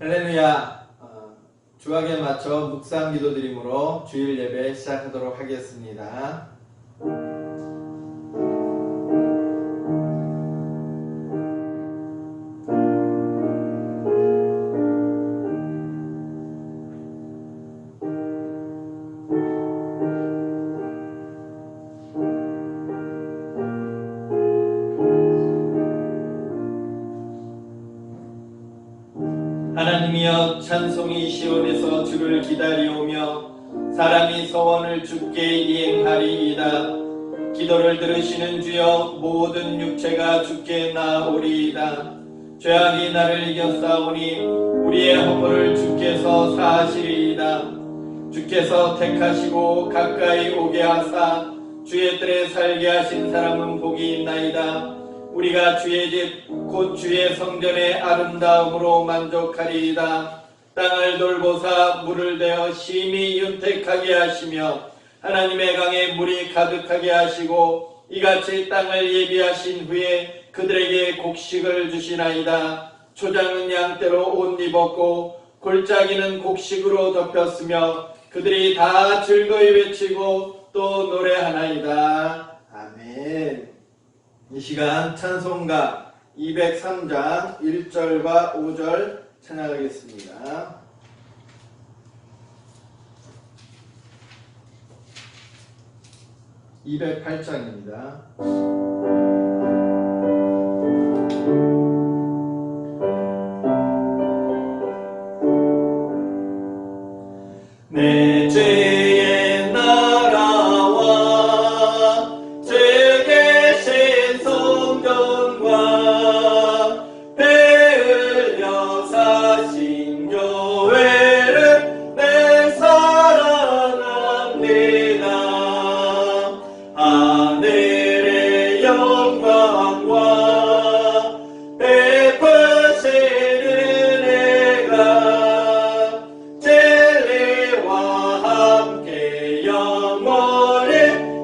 할렐루야. 주학에 맞춰 묵상 기도드림으로 주일 예배 시작하도록 하겠습니다. 하나님이여, 찬송이 시온에서 주를 기다리오며 사람이 소원을 주께 이행하리이다. 기도를 들으시는 주여, 모든 육체가 주께 나아오리이다. 죄악이 나를 이겨싸우니 우리의 허물을 주께서 사하시리이다. 주께서 택하시고 가까이 오게 하사 주의 뜰에 살게 하신 사람은 복이 있나이다. 우리가 주의 집 곧 주의 성전의 아름다움으로 만족하리이다. 땅을 돌보사 물을 대어 심히 윤택하게 하시며 하나님의 강에 물이 가득하게 하시고 이같이 땅을 예비하신 후에 그들에게 곡식을 주시나이다. 초장은 양떼로 옷 입었고 골짜기는 곡식으로 덮였으며 그들이 다 즐거이 외치고 또 노래하나이다. 아멘. 이 시간 찬송가 203장 1절과 5절 찬양하겠습니다. (208장입니다) 내 죄의 나라와 죄 계신 성전과 배 흘려 사신 교회를 내 사랑합니다. 하늘의 영광과 베푸신 은혜가 진리와 함께 영원히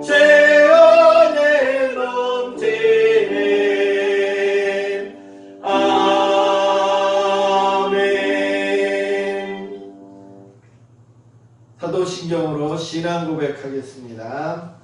죄원에 넘치네. 아멘. 사도신경으로 신앙 고백하겠습니다.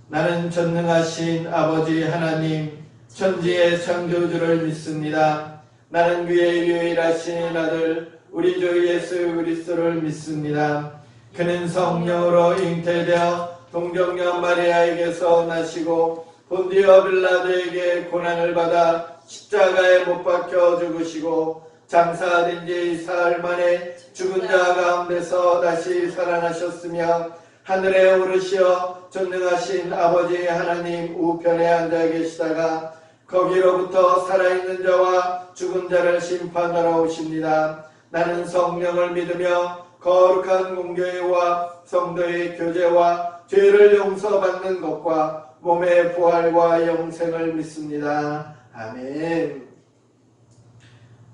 나는 전능하신 아버지 하나님, 천지의 창조주를 믿습니다. 나는 그의 유일하신 아들 우리 주 예수 그리스도를 믿습니다. 그는 성령으로 잉태되어 동정녀 마리아에게서 나시고 본디오 빌라도에게 고난을 받아 십자가에 못 박혀 죽으시고 장사된 지 사흘 만에 죽은 자 가운데서 다시 살아나셨으며 하늘에 오르시어 전능하신 아버지 하나님 우편에 앉아 계시다가 거기로부터 살아있는 자와 죽은 자를 심판하러 오십니다. 나는 성령을 믿으며 거룩한 공교회와 성도의 교제와 죄를 용서받는 것과 몸의 부활과 영생을 믿습니다. 아멘.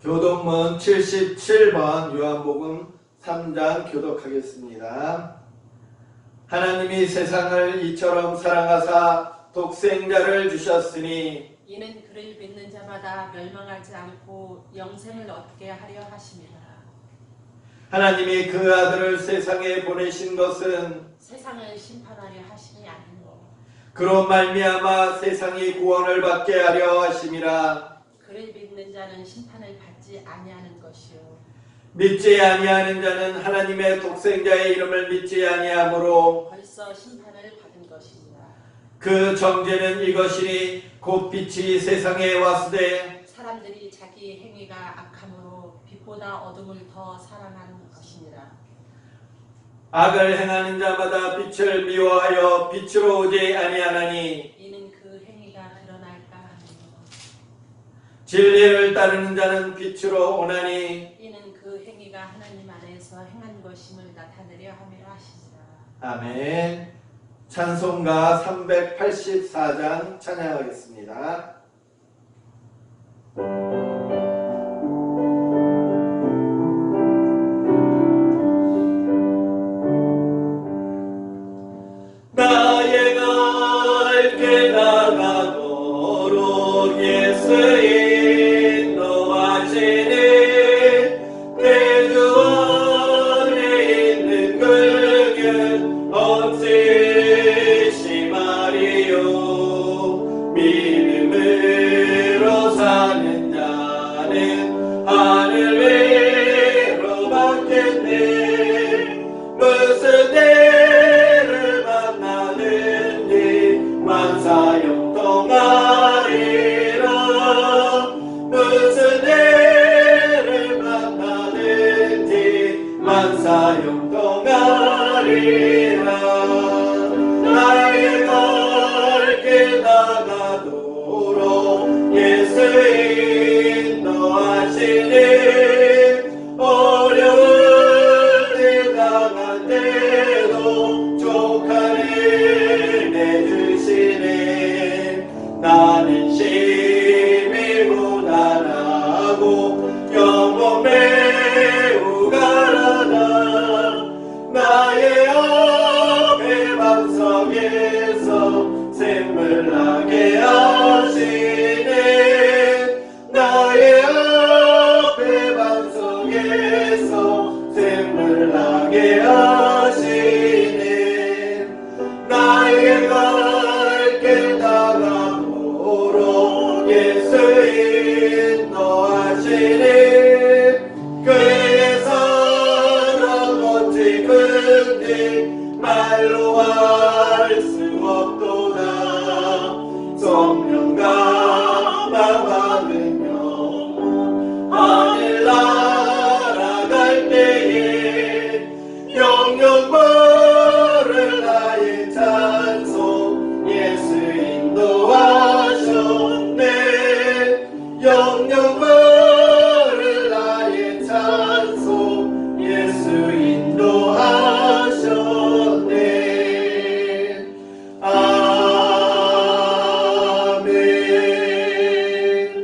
교독문 77번 요한복음 3장 교독하겠습니다. 하나님이 세상을 이처럼 사랑하사 독생자를 주셨으니 이는 그를 믿는 자마다 멸망하지 않고 영생을 얻게 하려 하심이라. 하나님이 그 아들을 세상에 보내신 것은 세상을 심판하려 하심이 아니고 그로 말미암아 세상이 구원을 받게 하려 하심이라. 그를 믿는 자는 심판을 받지 아니하는 것이요 믿지 아니하는 자는 하나님의 독생자의 이름을 믿지 아니하므로 벌써 심판을 받은 것이니라. 그 정죄는 이것이니 곧 빛이 세상에 왔으되 사람들이 자기 행위가 악함으로 빛보다 어둠을 더 사랑하는 것이니라. 악을 행하는 자마다 빛을 미워하여 빛으로 오지 아니하나니 이는 그 행위가 드러날까 하느니라. 진리를 따르는 자는 빛으로 오나니 이는 그 행위가 하나님 안에서 행한 것임을 나타내려 함이라 하시니라. 아멘. 찬송가 384장 찬양하겠습니다. 나의 갈 깨달아도록 예수 인도하시니 내 난 사용동하리라. 나의 갈 나가도록 예수 인도하시니 어려운 일 당할 때도 족하를 내주시니 나는 심히 무난하고 영혼 매우 가난하. 나의 앞에 방석에서 샘을 나게 하시네. 나의 앞에 방석에서 샘을 나게 하시네. 나의 갈 길 다가도록 예수 인도하시네. 그의 사랑 어찌 큰지 말로 할 수 없도다. 성령과 받으며 하늘 날아갈 때에 영영 부를 나의 찬송 예수 인도하셨네. 영영 부를 나의 찬송 예수 인도하셨네.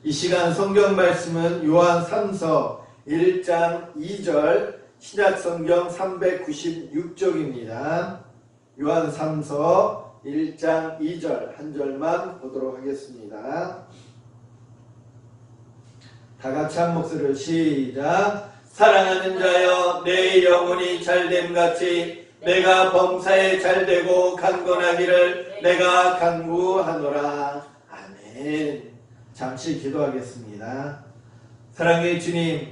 이 시간 성경 말씀은 요한 3서 1장 2절 신약성경 396쪽입니다. 요한 3서 1장 2절 한 절만 보도록 하겠습니다. 다 같이 한 목소리로 시작. 사랑하는 자여 내 영혼이 잘됨같이 내가 범사에 잘되고 강건하기를 내가 간구하노라. 아멘. 잠시 기도하겠습니다. 사랑의 주님,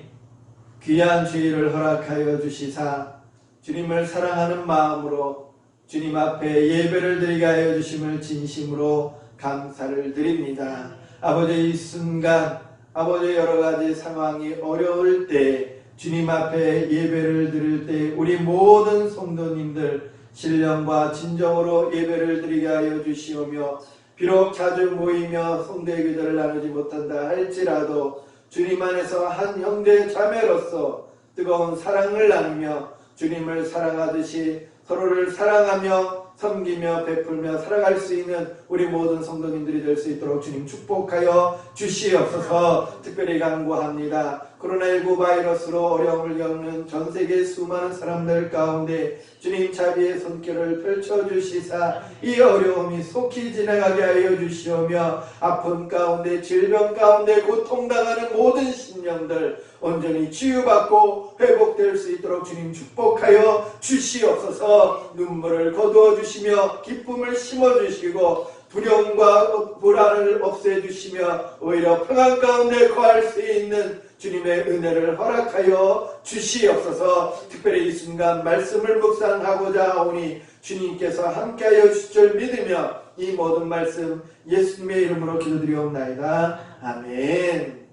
귀한 주일을 허락하여 주시사 주님을 사랑하는 마음으로 주님 앞에 예배를 드리게 하여 주심을 진심으로 감사를 드립니다. 아버지, 이 순간 아버지 여러 가지 상황이 어려울 때 주님 앞에 예배를 드릴 때 우리 모든 성도님들 신령과 진정으로 예배를 드리게 하여 주시오며 비록 자주 모이며 성도의 기도를 나누지 못한다 할지라도 주님 안에서 한 형제 자매로서 뜨거운 사랑을 나누며 주님을 사랑하듯이 서로를 사랑하며 섬기며 베풀며 살아갈 수 있는 우리 모든 성도님들이 될 수 있도록 주님 축복하여 주시옵소서. 특별히 간구합니다. 코로나19 바이러스로 어려움을 겪는 전 세계 수많은 사람들 가운데 주님 자비의 손길을 펼쳐주시사 이 어려움이 속히 지나가게 하여 주시오며 아픔 가운데 질병 가운데 고통당하는 모든 심령들 온전히 치유받고 회복될 수 있도록 주님 축복하여 주시옵소서. 눈물을 거두어 주시며 기쁨을 심어주시고 두려움과 불안을 없애주시며 오히려 평안 가운데 거할 수 있는 주님의 은혜를 허락하여 주시옵소서. 특별히 이 순간 말씀을 묵상하고자 하오니 주님께서 함께하여 주실 줄 믿으며 이 모든 말씀 예수님의 이름으로 기도드리옵나이다. 아멘.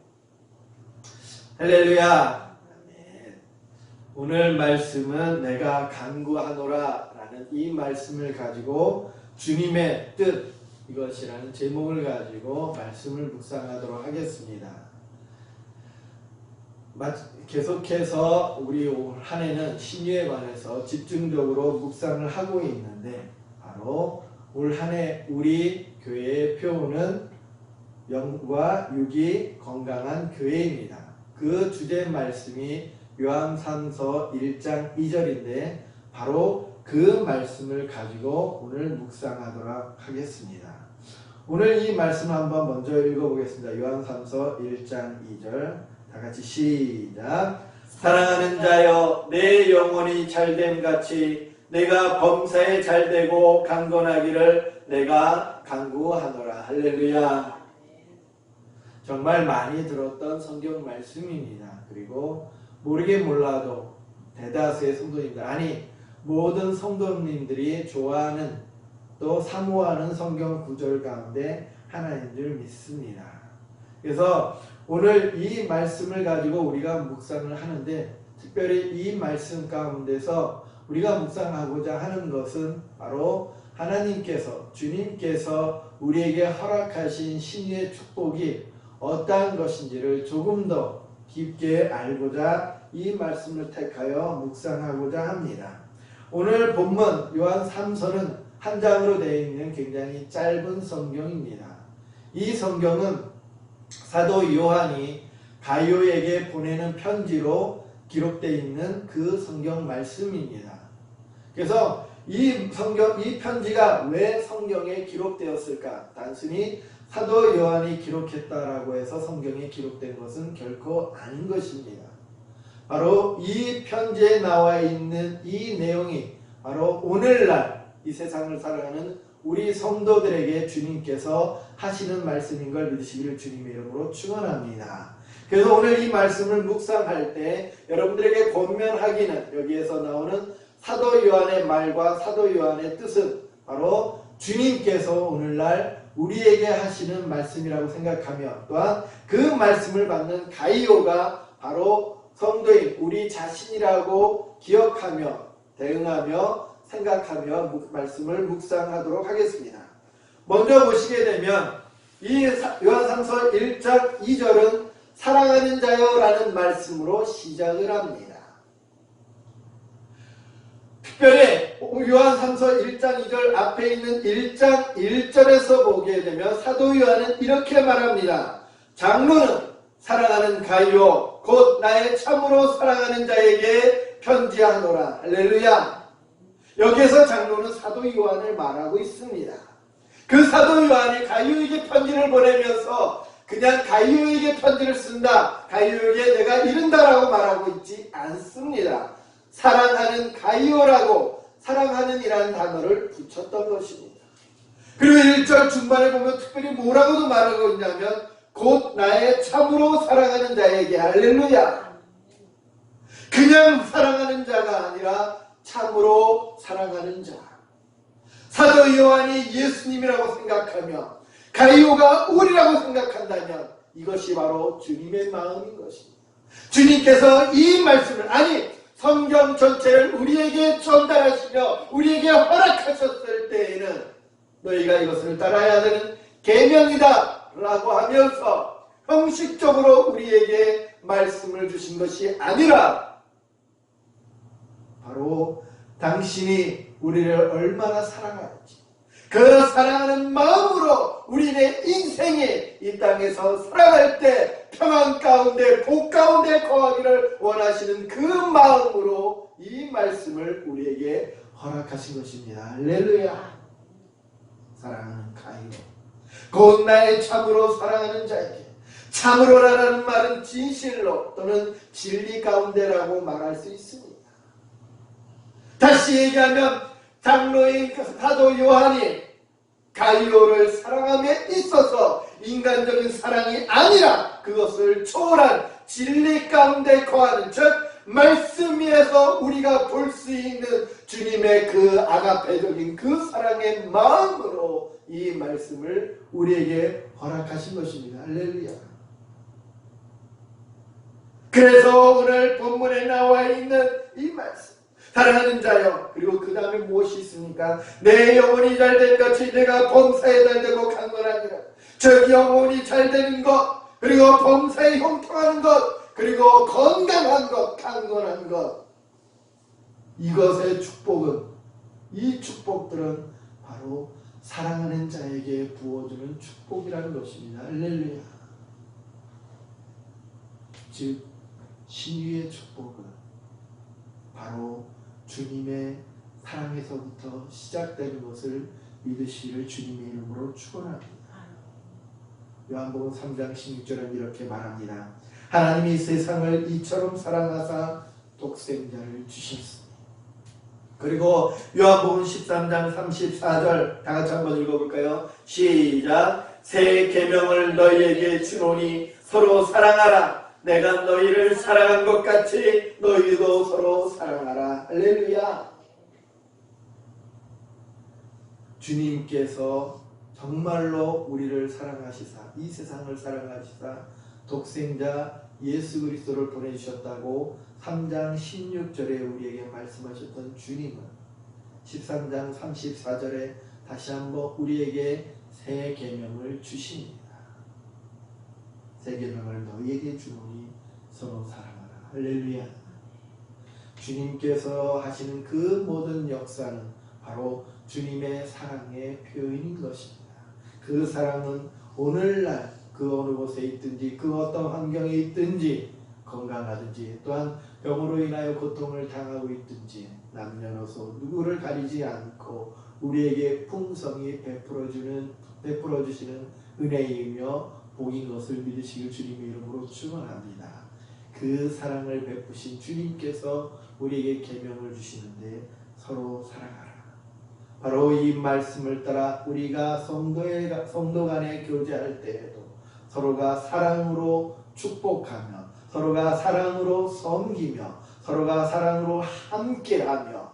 할렐루야. 아멘. 오늘 말씀은 내가 간구하노라 라는 이 말씀을 가지고 주님의 뜻 이것이라는 제목을 가지고 말씀을 묵상하도록 하겠습니다. 계속해서 우리 올 한 해는 신유에 관해서 집중적으로 묵상을 하고 있는데 바로 올 한 해 우리 교회의 표어는 영과 육이 건강한 교회입니다. 그 주제 말씀이 요한 3서 1장 2절인데 바로 그 말씀을 가지고 오늘 묵상하도록 하겠습니다. 오늘 이 말씀 한번 먼저 읽어보겠습니다. 요한 3서 1장 2절 다 같이 시작. 사랑하는 자여 내 영혼이 잘됨같이 내가 범사에 잘되고 강건하기를 내가 간구하노라. 할렐루야. 정말 많이 들었던 성경 말씀입니다. 그리고 모르게 몰라도 대다수의 성도님들 아니 모든 성도님들이 좋아하는 또 사모하는 성경 구절 가운데 하나인 줄 믿습니다. 그래서 오늘 이 말씀을 가지고 우리가 묵상을 하는데 특별히 이 말씀 가운데서 우리가 묵상하고자 하는 것은 바로 하나님께서 주님께서 우리에게 허락하신 신의 축복이 어떠한 것인지를 조금 더 깊게 알고자 이 말씀을 택하여 묵상하고자 합니다. 오늘 본문 요한 3서는 한 장으로 되어 있는 굉장히 짧은 성경입니다. 이 성경은 사도 요한이 가이오에게 보내는 편지로 기록되어 있는 그 성경 말씀입니다. 그래서 이 편지가 왜 성경에 기록되었을까? 단순히 사도 요한이 기록했다라고 해서 성경에 기록된 것은 결코 아닌 것입니다. 바로 이 편지에 나와 있는 이 내용이 바로 오늘날 이 세상을 살아가는 우리 성도들에게 주님께서 하시는 말씀인 걸 믿으시기를 주님의 이름으로 축원합니다. 그래서 오늘 이 말씀을 묵상할 때 여러분들에게 권면하기는 여기에서 나오는 사도 요한의 말과 사도 요한의 뜻은 바로 주님께서 오늘날 우리에게 하시는 말씀이라고 생각하며 또한 그 말씀을 받는 가이오가 바로 성도인 우리 자신이라고 기억하며 대응하며 생각하며 말씀을 묵상하도록 하겠습니다. 먼저 보시게 되면 이 요한 3서 1장 2절은 사랑하는 자여 라는 말씀으로 시작을 합니다. 특별히 요한 3서 1장 2절 앞에 있는 1장 1절에서 보게 되면 사도 요한은 이렇게 말합니다. 장로는 사랑하는 가이오 곧 나의 참으로 사랑하는 자에게 편지하노라. 할렐루야. 여기에서 장로는 사도 요한을 말하고 있습니다. 그 사도 요한이 가이오에게 편지를 보내면서 그냥 가이오에게 편지를 쓴다, 가이오에게 내가 이른다라고 말하고 있지 않습니다. 사랑하는 가이오라고 사랑하는 이라는 단어를 붙였던 것입니다. 그리고 1절 중반에 보면 특별히 뭐라고도 말하고 있냐면 곧 나의 참으로 사랑하는 자에게 할렐루야. 그냥 사랑하는 자가 아니라 참으로 사랑하는 자. 사도 요한이 예수님이라고 생각하며 가이오가 우리라고 생각한다면 이것이 바로 주님의 마음인 것입니다. 주님께서 이 말씀을 성경 전체를 우리에게 전달하시며 우리에게 허락하셨을 때에는 너희가 이것을 따라야 되는 계명이다 라고 하면서 형식적으로 우리에게 말씀을 주신 것이 아니라 바로 당신이 우리를 얼마나 사랑하는지 그 사랑하는 마음으로 우리의 인생이 이 땅에서 살아갈 때 평안 가운데 복 가운데 거하기를 원하시는 그 마음으로 이 말씀을 우리에게 허락하신 것입니다. 할렐루야. 사랑하는 가이오 곧 나의 참으로 사랑하는 자에게 참으로라는 말은 진실로 또는 진리 가운데라고 말할 수 있습니다. 다시 얘기하면 장로인 사도 요한이 가이오를 사랑함에 있어서 인간적인 사랑이 아니라 그것을 초월한 진리 가운데 거하는 즉 말씀 위에서 우리가 볼 수 있는 주님의 그 아가페적인 그 사랑의 마음으로 이 말씀을 우리에게 허락하신 것입니다. 할렐루야. 그래서 오늘 본문에 나와 있는 이 말씀 사랑하는 자여 그리고 그 다음에 무엇이 있습니까? 내 영혼이 잘된 같이 내가 범사에 잘되고 강건하니라. 즉 영혼이 잘되는 것 그리고 범사에 형통하는 것 그리고 건강한 것 강건한 것 이것의 축복은 이 축복들은 바로 사랑하는 자에게 부어주는 축복이라는 것입니다. 할렐루야. 즉 신유의 축복은 바로 주님의 사랑에서부터 시작되는 것을 믿으시기를 주님의 이름으로 축원합니다. 요한복음 3장 16절은 이렇게 말합니다. 하나님이 세상을 이처럼 사랑하사 독생자를 주셨습니다. 그리고 요한복음 13장 34절 다 같이 한번 읽어볼까요? 시작. 새 계명을 너희에게 주노니 서로 사랑하라. 내가 너희를 사랑한 것 같이 너희도 서로 사랑하라. 할렐루야. 주님께서 정말로 우리를 사랑하시사 이 세상을 사랑하시사 독생자 예수 그리스도를 보내주셨다고 3장 16절에 우리에게 말씀하셨던 주님은 13장 34절에 다시 한번 우리에게 새 계명을 주십니다. 새 계명을 너희에게 주노니 서로 사랑하라. 할렐루야. 주님께서 하시는 그 모든 역사는 바로 주님의 사랑의 표현인 것입니다. 그 사랑은 오늘날 그 어느 곳에 있든지 그 어떤 환경에 있든지 건강하든지 또한 병으로 인하여 고통을 당하고 있든지 남녀노소 누구를 가리지 않고 우리에게 풍성히 베풀어 주시는 은혜이며 복인 것을 믿으시길 주님의 이름으로 축원합니다. 그 사랑을 베푸신 주님께서 우리에게 계명을 주시는데 서로 사랑하라. 바로 이 말씀을 따라 우리가 성도 간에 교제할 때에도 서로가 사랑으로 축복하며 서로가 사랑으로 섬기며 서로가 사랑으로 함께하며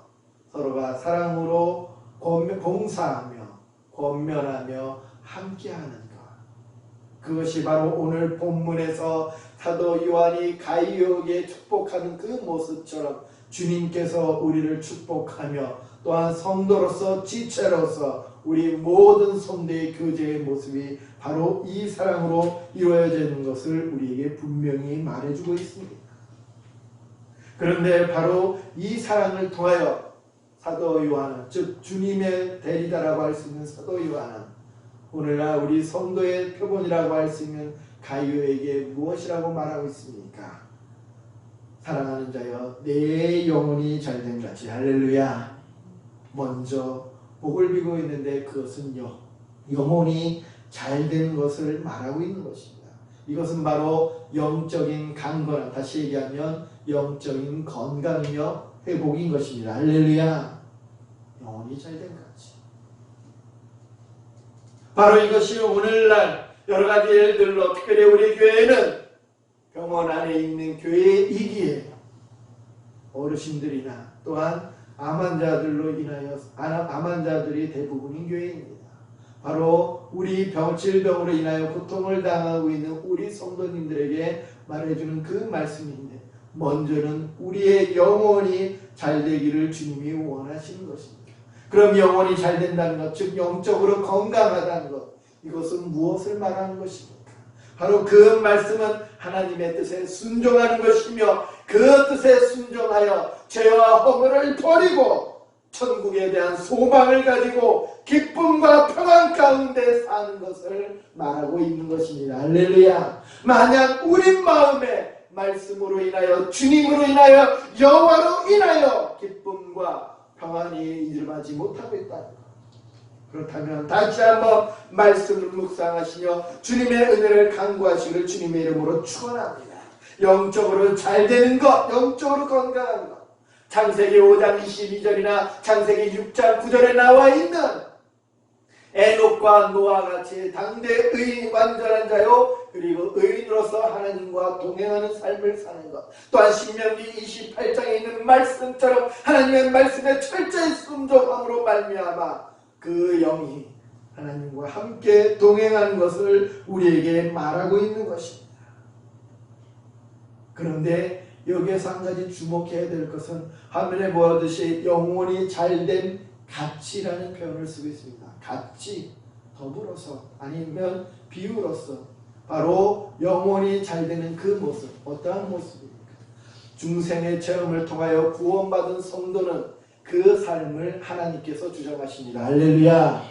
서로가 사랑으로 봉사하며 권면하며 함께하는 것, 그것이 바로 오늘 본문에서 사도 요한이 가이오에게 축복하는 그 모습처럼 주님께서 우리를 축복하며 또한 성도로서 지체로서 우리 모든 성도의 교제의 모습이 바로 이 사랑으로 이루어지는 것을 우리에게 분명히 말해주고 있습니다. 그런데 바로 이 사랑을 통하여 사도 요한은, 즉 주님의 대리자라고 할 수 있는 사도 요한은 오늘날 우리 성도의 표본이라고 할 수 있는 가이오에게 무엇이라고 말하고 있습니까? 사랑하는 자여 내 영혼이 잘된 같이. 할렐루야. 먼저 복을 비고 있는데 그것은 영혼이 잘된 것을 말하고 있는 것입니다. 이것은 바로 영적인 강건함, 다시 얘기하면 영적인 건강이며 회복인 것입니다. 할렐루야. 영혼이 잘된 같이. 바로 이것이 오늘날 여러 가지 예들로 특별히 우리 교회는 병원 안에 있는 교회이기에 어르신들이나 또한 암환자들로 인하여 암환자들이 대부분인 교회입니다. 바로 우리 질병으로 인하여 고통을 당하고 있는 우리 성도님들에게 말해주는 그 말씀인데 먼저는 우리의 영혼이 잘 되기를 주님이 원하시는 것입니다. 그럼 영혼이 잘 된다는 것, 즉 영적으로 건강하다는 것, 이것은 무엇을 말하는 것입니까? 바로 그 말씀은 하나님의 뜻에 순종하는 것이며 그 뜻에 순종하여 죄와 허물을 버리고 천국에 대한 소망을 가지고 기쁨과 평안 가운데 사는 것을 말하고 있는 것입니다. 할렐루야. 만약 우리 마음에 말씀으로 인하여 주님으로 인하여 여호와로 인하여 기쁨과 평안이 일어나지 못하고 있다는 것, 그렇다면 다시 한번 말씀을 묵상하시며 주님의 은혜를 간구하시기를 주님의 이름으로 축원합니다. 영적으로 잘 되는 것, 영적으로 건강한 것, 창세기 5장 22절이나 창세기 6장 9절에 나와 있는 에녹과 노아 같이 당대의 완전한 자요 그리고 의인으로서 하나님과 동행하는 삶을 사는 것, 또한 신명기 28장에 있는 말씀처럼 하나님의 말씀에 철저히 순종함으로 말미암아 그 영이 하나님과 함께 동행하는 것을 우리에게 말하고 있는 것입니다. 그런데 여기에서 한 가지 주목해야 될 것은 화면에 보듯이 영혼이 잘된 같이라는 표현을 쓰고 있습니다. 같이, 더불어서, 아니면 비유로서 바로 영혼이 잘되는 그 모습, 어떠한 모습입니까? 중생의 체험을 통하여 구원받은 성도는 그 삶을 하나님께서 주장하십니다. 할렐루야.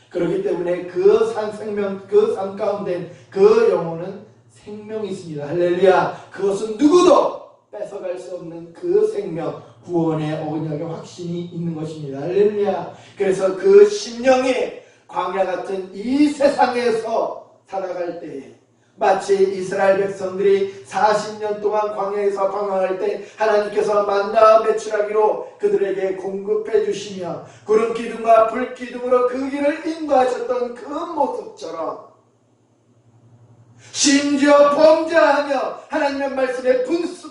그렇기 때문에 그 삶 가운데 그 영혼은 생명이 있습니다. 할렐루야. 그것은 누구도 뺏어갈 수 없는 그 생명, 구원의 언약의 확신이 있는 것입니다. 할렐루야. 그래서 그 심령이 광야 같은 이 세상에서 살아갈 때에 마치 이스라엘 백성들이 40년 동안 광야에서 방황할 때 하나님께서 만나 매출하기로 그들에게 공급해 주시며 구름 기둥과 불 기둥으로 그 길을 인도하셨던 그 모습처럼 심지어 범죄하며 하나님의 말씀에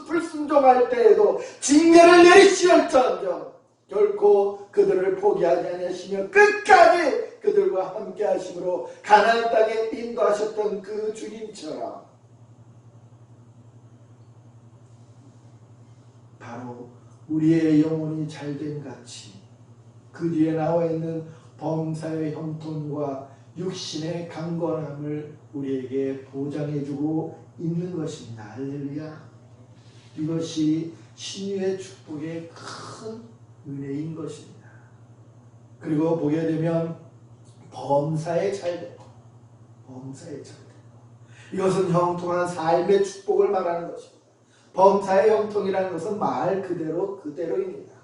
불순종할 때에도 징계를 내리시었던정 결코 그들을 포기하지 않으시며 끝까지 그들과 함께 하심으로 가나안 땅에 인도하셨던 그 주님처럼 바로 우리의 영혼이 잘됨 같이 그 뒤에 나와 있는 범사의 형통과 육신의 강건함을 우리에게 보장해주고 있는 것입니다. 할렐루야. 이것이 신유의 축복의 큰 은혜인 것입니다. 그리고 보게 되면 범사에 잘되고 범사에 잘되고 이것은 형통한 삶의 축복을 말하는 것입니다. 범사의 형통이라는 것은 말 그대로입니다.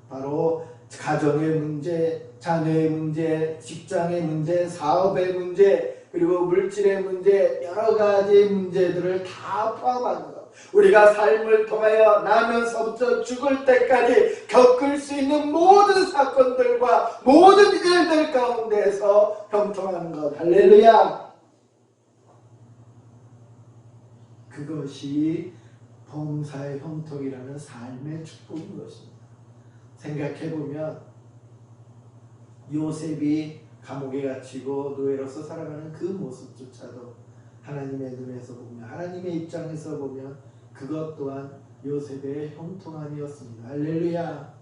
바로 가정의 문제, 자녀의 문제, 직장의 문제, 사업의 문제, 그리고 물질의 문제, 여러 가지 문제들을 다 포함하는 것. 우리가 삶을 통하여 나면서부터 죽을 때까지 겪을 수 있는 모든 사건들과 모든 일들 가운데서 형통하는 것. 할렐루야. 그것이 범사의 형통이라는 삶의 축복인 것입니다. 생각해보면 요셉이 감옥에 갇히고 노예로서 살아가는 그 모습조차도 하나님의 눈에서 보면, 하나님의 입장에서 보면 그것 또한 요셉의 형통함이었습니다. 할렐루야.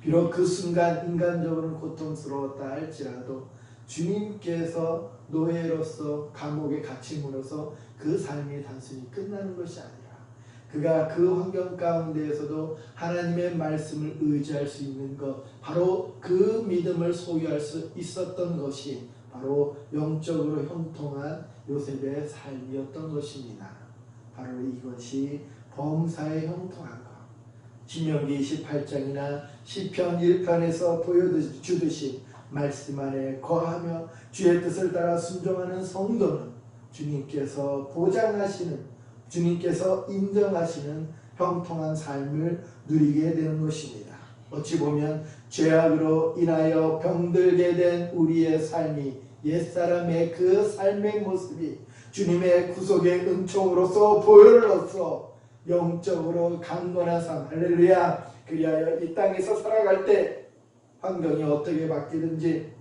비록 그 순간 인간적으로는 고통스러웠다 할지라도 주님께서 노예로서 감옥에 갇힘으로써 그 삶이 단순히 끝나는 것이 아니라 그가 그 환경 가운데에서도 하나님의 말씀을 의지할 수 있는 것, 바로 그 믿음을 소유할 수 있었던 것이 바로 영적으로 형통한 요셉의 삶이었던 것입니다. 바로 이것이 범사의 형통한 것. 신명기 28장이나 시편 1편에서 보여주듯이 말씀 안에 거하며 주의 뜻을 따라 순종하는 성도는 주님께서 보장하시는, 주님께서 인정하시는 형통한 삶을 누리게 되는 것입니다. 어찌 보면 죄악으로 인하여 병들게 된 우리의 삶이, 옛사람의 그 삶의 모습이 주님의 구속의 은총으로서 보혈로서 영적으로 강건한 삶, 할렐루야. 그리하여 이 땅에서 살아갈 때 환경이 어떻게 바뀌든지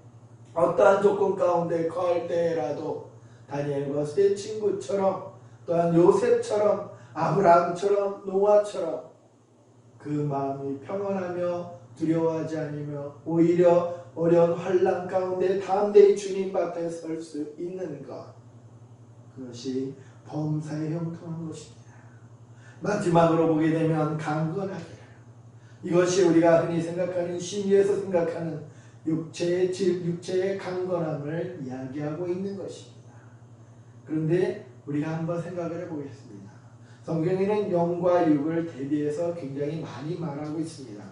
어떠한 조건 가운데 거할 때라도 다니엘과 세 친구처럼, 또한 요셉처럼, 아브라함처럼, 노아처럼 그 마음이 평안하며 두려워하지 않으며 오히려 어려운 환난 가운데 담대히 주님 앞에 설 수 있는 것, 그것이 범사의 형통한 것입니다. 마지막으로 보게 되면 강건하게, 이것이 우리가 흔히 생각하는, 심리에서 생각하는 육체의 강건함을 이야기하고 있는 것입니다. 그런데 우리가 한번 생각을 해보겠습니다. 성경에는 영과 육을 대비해서 굉장히 많이 말하고 있습니다.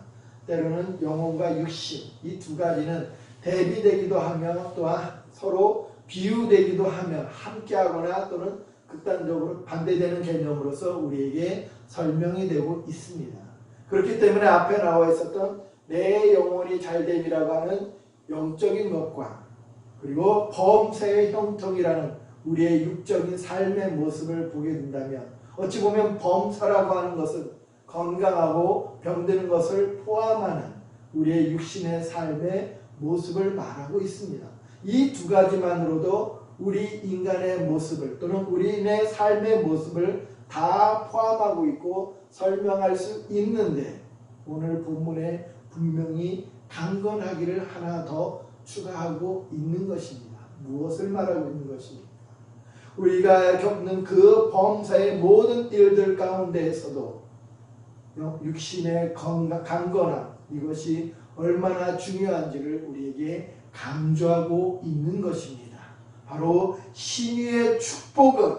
때로는 영혼과 육신, 이 두 가지는 대비되기도 하며 또한 서로 비유되기도 하며 함께하거나 또는 극단적으로 반대되는 개념으로서 우리에게 설명이 되고 있습니다. 그렇기 때문에 앞에 나와 있었던 내 영혼이 잘됨이라고 하는 영적인 것과 그리고 범사의 형통이라는 우리의 육적인 삶의 모습을 보게 된다면, 어찌 보면 범사라고 하는 것은 건강하고 병드는 것을 포함하는 우리의 육신의 삶의 모습을 말하고 있습니다. 이 두 가지만으로도 우리 인간의 모습을 또는 우리의 삶의 모습을 다 포함하고 있고 설명할 수 있는데, 오늘 본문에 분명히 강건하기를 하나 더 추가하고 있는 것입니다. 무엇을 말하고 있는 것입니까? 우리가 겪는 그 범사의 모든 일들 가운데에서도 육신의 강건함, 이것이 얼마나 중요한지를 우리에게 강조하고 있는 것입니다. 바로 신유의 축복은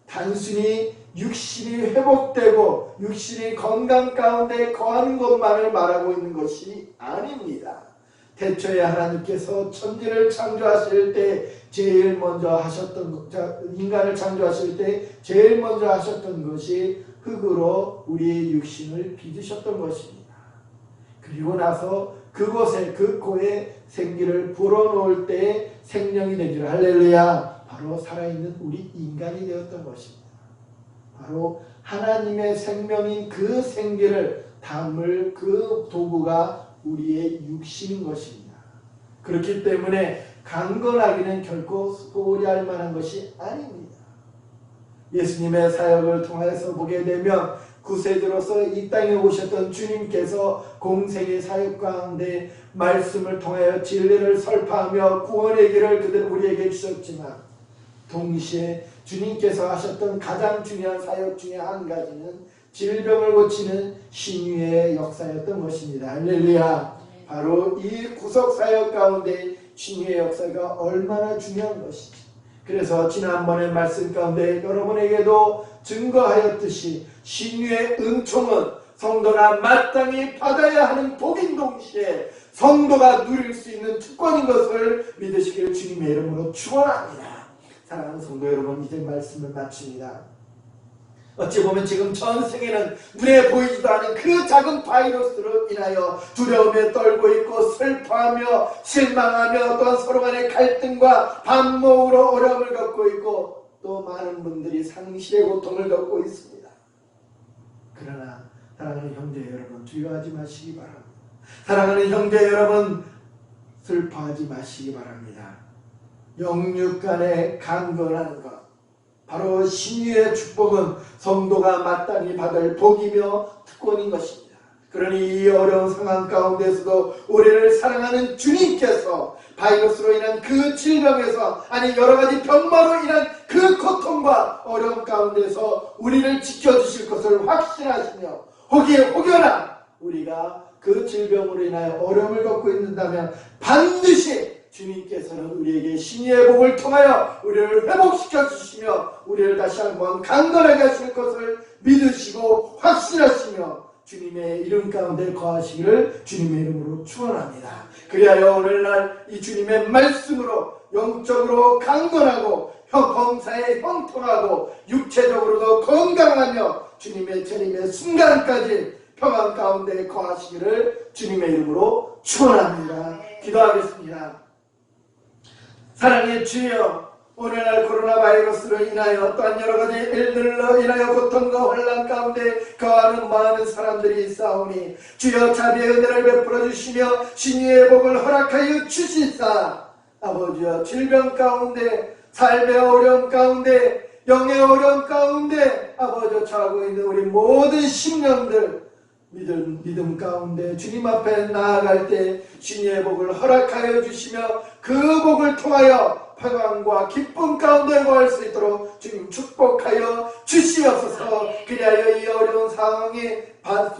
단순히 육신이 회복되고 육신이 건강 가운데 거하는 것만을 말하고 있는 것이 아닙니다. 태초에 하나님께서 천지를 창조하실 때 제일 먼저 하셨던, 인간을 창조하실 때 제일 먼저 하셨던 것이 흙으로 우리의 육신을 빚으셨던 것입니다. 그리고 나서 그곳에, 그 코에 생기를 불어넣을 때에 생명이 된 줄, 할렐루야, 바로 살아있는 우리 인간이 되었던 것입니다. 바로 하나님의 생명인 그 생기를 담을 그 도구가 우리의 육신인 것입니다. 그렇기 때문에 강건하기는 결코 소홀히 할 만한 것이 아닙니다. 예수님의 사역을 통해서 보게 되면 구세주로서 이 땅에 오셨던 주님께서 공생의 사역 가운데 말씀을 통하여 진리를 설파하며 구원의 길을 그들 우리에게 주셨지만 동시에 주님께서 하셨던 가장 중요한 사역 중에 한 가지는 질병을 고치는 신유의 역사였던 것입니다. 할렐루야. 바로 이 구속사역 가운데 신유의 역사가 얼마나 중요한 것이지. 그래서 지난번에 말씀 가운데 여러분에게도 증거하였듯이 신유의 은총은 성도가 마땅히 받아야 하는 복인 동시에 성도가 누릴 수 있는 특권인 것을 믿으시길 주님의 이름으로 축원합니다. 사랑하는 성도 여러분, 이제 말씀을 마칩니다. 어찌 보면 지금 전 세계는 눈에 보이지도 않은 그 작은 바이러스로 인하여 두려움에 떨고 있고 슬퍼하며 실망하며 또한 서로 간의 갈등과 반목으로 어려움을 겪고 있고 또 많은 분들이 상실의 고통을 겪고 있습니다. 그러나 사랑하는 형제 여러분, 두려워하지 마시기 바랍니다. 사랑하는 형제 여러분, 슬퍼하지 마시기 바랍니다. 영육 간에 강건하는 것, 바로 신유의 축복은 성도가 마땅히 받을 복이며 특권인 것입니다. 그러니 이 어려운 상황 가운데서도 우리를 사랑하는 주님께서 바이러스로 인한 그 질병에서, 아니 여러 가지 병마로 인한 그 고통과 어려움 가운데서 우리를 지켜주실 것을 확신하시며 혹여나 우리가 그 질병으로 인하여 어려움을 겪고 있는다면 반드시 주님께서는 우리에게 신유의 복을 통하여 우리를 회복시켜 주시며 우리를 다시 한번 강건하게 하실 것을 믿으시고 확신하시며 주님의 이름 가운데 거하시기를 주님의 이름으로 축원합니다. 그리하여 오늘날 이 주님의 말씀으로 영적으로 강건하고 범사에 형통하고 육체적으로도 건강하며 주님의 재림의 순간까지 평안 가운데 거하시기를 주님의 이름으로 축원합니다. 기도하겠습니다. 사랑의 주여, 오늘날 코로나 바이러스로 인하여 또한 여러 가지 일들로 인하여 고통과 혼란 가운데 거하는 많은 사람들이 있사오니 주여 자비의 은혜를 베풀어 주시며 신유의 복을 허락하여 주시사 아버지여 질병 가운데 삶의 어려움 가운데 영의 어려움 가운데 아버지여 처하고 있는 우리 모든 심령들 믿음 가운데 주님 앞에 나아갈 때 신유의 복을 허락하여 주시며 그 복을 통하여 평안과 기쁨 가운데 거할 수 있도록 주님 축복하여 주시옵소서. 그리하여 이 어려운 상황이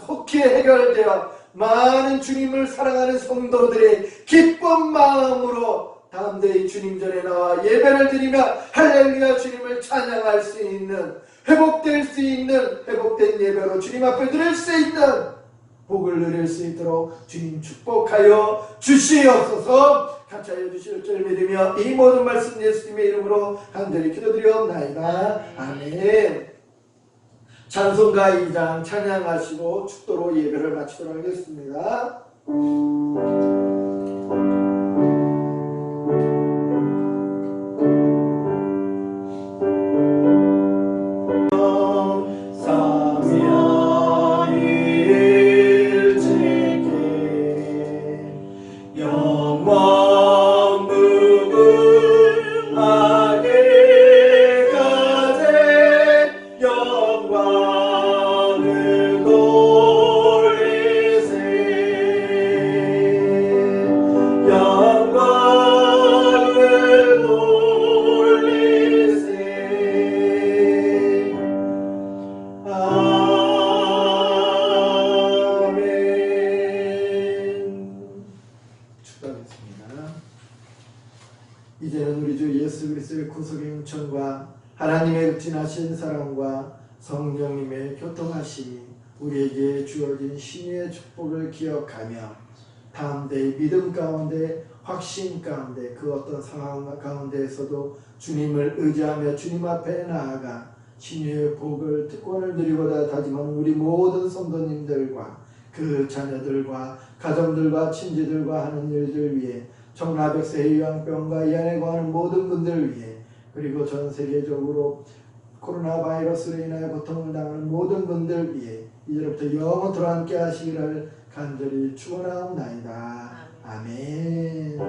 속히 해결되어 많은 주님을 사랑하는 성도들이 기쁜 마음으로 다음대의 주님 전에 나와 예배를 드리며 할렐루야 주님을 찬양할 수 있는, 회복될 수 있는 회복된 예배로 주님 앞에 드릴 수 있는 복을 누릴 수 있도록 주님 축복하여 주시옵소서. 같이 하여 주실 줄 믿으며 이 모든 말씀 예수님의 이름으로 간절히 기도드리옵나이다. 아멘. 찬송가 2장 찬양하시고 축도로 예배를 마치도록 하겠습니다. 이제는 우리 주 예수 그리스도의 구속의 은총과 하나님의 극진하신 사랑과 성령님의 교통하심이 우리에게 주어진 신유의 축복을 기억하며 다음대의 믿음 가운데 확신 가운데 그 어떤 상황 가운데에서도 주님을 의지하며 주님 앞에 나아가 신유의 복을 특권을 누리고자 다짐하는 우리 모든 성도님들과 그 자녀들과 가정들과 친지들과 하는 일들 위해 청라백세 요양병과 이 안에 거하는 모든 분들을 위해 그리고 전 세계적으로 코로나 바이러스로 인하여 고통을 당하는 모든 분들 위해 이제부터 영원토록 함께 하시기를 간절히 축원하옵나이다. 아멘.